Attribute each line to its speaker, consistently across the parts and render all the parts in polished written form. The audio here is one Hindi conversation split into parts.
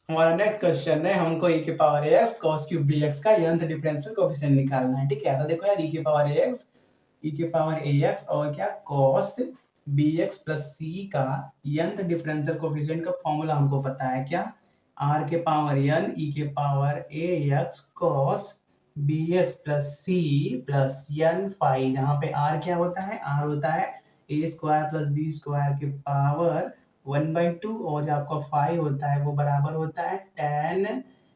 Speaker 1: हमारा नेक्स्ट क्वेश्चन है, हमको e के power ax cos cube bx का nth डिफरेंशियल कोएफिशिएंट निकालना है। ठीक है, तो देखो यार e के पावर ax और क्या cos bx प्लस c का nth डिफरेंशियल कोएफिशिएंट का फॉर्मूला हमको पता है क्या, r के पावर n e के power ax cos bx plus c plus n phi, जहाँ पे r क्या होता है, r होता है a square plus b square के पावर 1/2 और जो आपका फाइव होता है वो बराबर होता है tan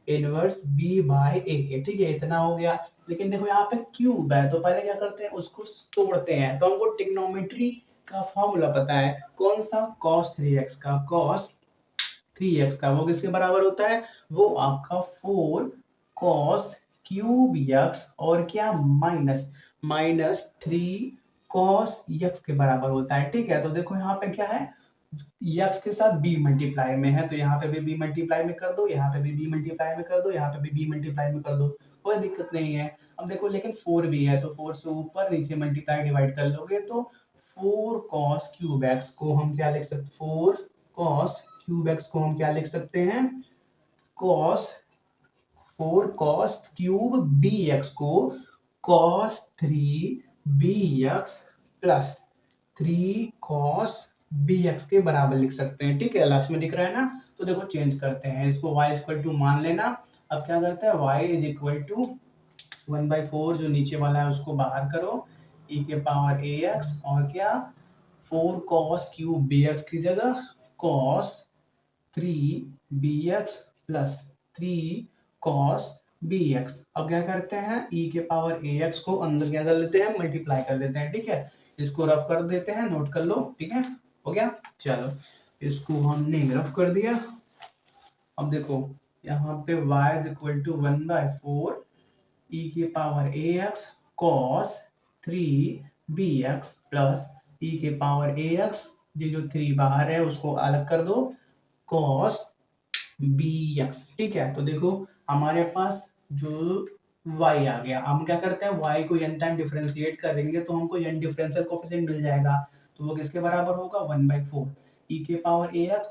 Speaker 1: inverse b by a के। ठीक है, इतना हो गया। लेकिन देखो यहाँ पे क्यूब है, तो पहले क्या करते हैं, उसको तोड़ते हैं। तो हमको ट्रिग्नोमेट्री का फॉर्मूला पता है, कौन सा, cos 3x का वो किसके बराबर होता है, वो आपका 4 cos क्यूब x और क्या माइनस 3 cos x के बराबर होता है। ठीक है, तो देखो यहाँ पे क्या है, x के साथ b मल्टीप्लाई में है, तो यहाँ पे भी b मल्टीप्लाई में कर दो, यहाँ पे भी b मल्टीप्लाई में कर दो, यहाँ पे भी b मल्टीप्लाई में कर दो, कोई दिक्कत नहीं है। अब देखो लेकिन 4 भी है, तो 4 से ऊपर नीचे मल्टीप्लाई डिवाइड कर लोगे तो 4 cos क्यूब x को हम क्या लिख सकते, 4 cos क्यूब x को हम क्या लिख सकते हैं, cos 4 cos क्यूब bx को cos 3 bx plus 3 cos bx के बराबर लिख सकते हैं। ठीक है, लास्ट में दिख रहा है ना। तो देखो चेंज करते हैं इसको, y इक्वल टू मान लेना। अब क्या करते हैं, y इज इक्वल टू 1/4 जो नीचे वाला है उसको बाहर करो, e के पावर ax और क्या 4 cos क्यूब bx की जगह cos 3 bx plus 3 cos bx। अब क्या करते हैं, e के पावर ax को अंदर क्या कर लेते हैं, मल्टीप्लाई कर लेते हैं। ठीक है, इसको रफ कर देते हैं, नोट कर लो। ठीक है, हो गया। चलो इसको हमने रफ कर दिया। अब देखो यहाँ पे y is equal to 1/4 e के power ax cos 3 bx plus e के पावर ax, ये जो 3 बाहर है उसको अलग कर दो, cos bx। ठीक है, तो देखो हमारे पास जो y आ गया, हम क्या करते हैं, y को n टाइम डिफरेंशिएट करेंगे तो हमको n डिफरेंशियल कोएफिशिएंट मिल जाएगा। तो वो किसके बराबर होगा, 1/4 e के पावर ax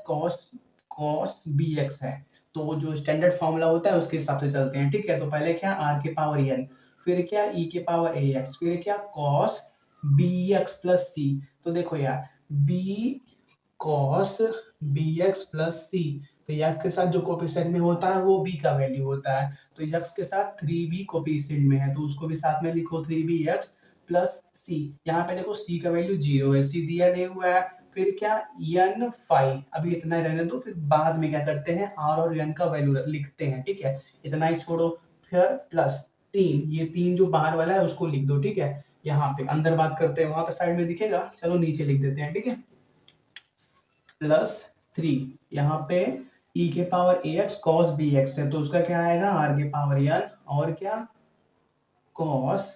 Speaker 1: cos bx है। तो जो स्टैंडर्ड फॉर्मूला होता है उसके हिसाब से चलते हैं। ठीक है, तो पहले क्या, r के पावर n, फिर क्या e के पावर ax, फिर क्या cos bx प्लस c। तो देखो यार b cos bx plus c, तो x के साथ जो कोफिशिएंट में होता है वो b का वैल्यू होता है। तो x के साथ 3b कोफिशिएंट में है तो उसको भी साथ में लिखो 3bx प्लस c। यहाँ पे देखो c का वैल्यू 0 है, c दिया नहीं हुआ है। फिर क्या n फाइव, अभी इतना ही रहने दो, फिर बाद में क्या करते हैं r और n का वैल्यू लिखते हैं। ठीक है, इतना ही छोड़ो। फिर प्लस 3, ये 3 जो बाहर वाला है उसको लिख दो। ठीक है, यहाँ पे अंदर बात करते हैं, वहां पे साइड में दिखेगा, चलो नीचे लिख देते हैं। ठीक है, प्लस 3, यहाँ पे e के पावर ax cos bx है तो उसका क्या आएगा, r के पावर n और क्या cos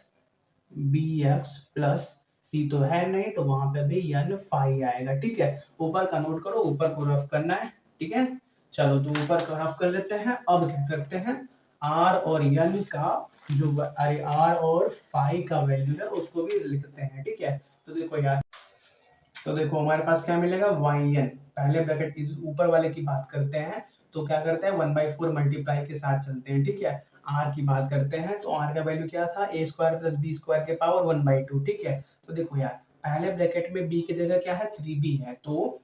Speaker 1: bx प्लस c तो है नहीं तो वहां पे भी n फाई आएगा। ठीक है, ऊपर का नोट करो, ऊपर को रफ करना है। ठीक है, चलो तो ऊपर का रफ कर लेते हैं। अब क्या करते हैं, r और n का जो अरे r और फाई का वैल्यू है उसको भी लिखते हैं। ठीक है, तो देखो यार, तो देखो हमारे पास क्या मिलेगा, yn, पहले ब्रैकेट इस ऊपर वाले की बात करते हैं तो क्या करते हैं 1/4 मल्टीप्लाई के साथ चलते हैं। ठीक है, r की बात करते हैं तो r का वैल्यू क्या था, a square plus b square के पावर 1/2। ठीक है, तो देखो यार पहले ब्रैकेट में b की जगह क्या है, 3b है, तो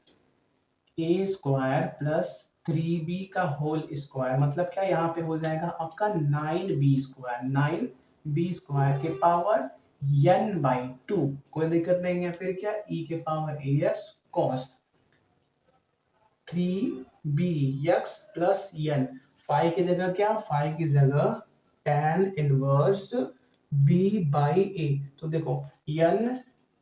Speaker 1: a स्क्वायर प्लस 3b का होल स्क्वायर मतलब क्या, यहाँ पे हो जाएगा आपका 9b स्क्वायर, 9b स्क्वायर के पावर n/2, कोई दिक्कत नहीं है। फिर क्या e के power ax cos 3bx plus n, phi की जगह क्या, फाई की जगह tan inverse b by a। तो देखो n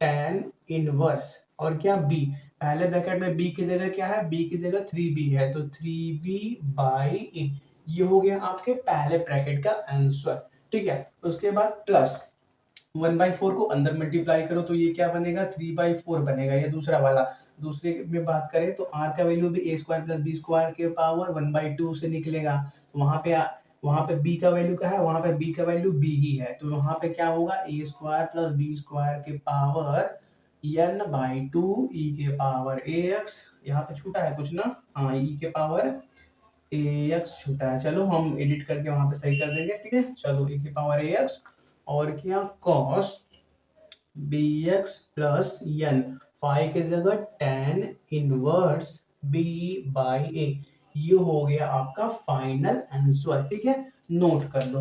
Speaker 1: tan इनवर्स और क्या b, पहले ब्रैकेट में b की जगह क्या है, b की जगह 3b है तो 3b बाई a। ये हो गया आपके पहले ब्रैकेट का आंसर। ठीक है, उसके बाद प्लस 1/4 को अंदर मल्टीप्लाई करो तो ये क्या बनेगा, 3/4 बनेगा, ये दूसरा वाला। दूसरे में बात करें तो r का वैल्यू भी a square plus b square के पावर 1/2 से निकलेगा। तो वहां पे b का वैल्यू क्या है, वहां पे b का वैल्यू b ही है, तो वहां पे क्या होगा, a square plus b square के पावर n/2 e के पावर ax, यहाँ पे छूटा है कुछ ना, हाँ e के पावर ax छोटा है। चलो हम एडिट करके वहां पे सही कर देंगे, ठीक है। चलो e की पावर ax और क्या cos bx plus n, five की जगह tan inverse b by a। ये हो गया आपका फाइनल आंसर, ठीक है, नोट कर लो।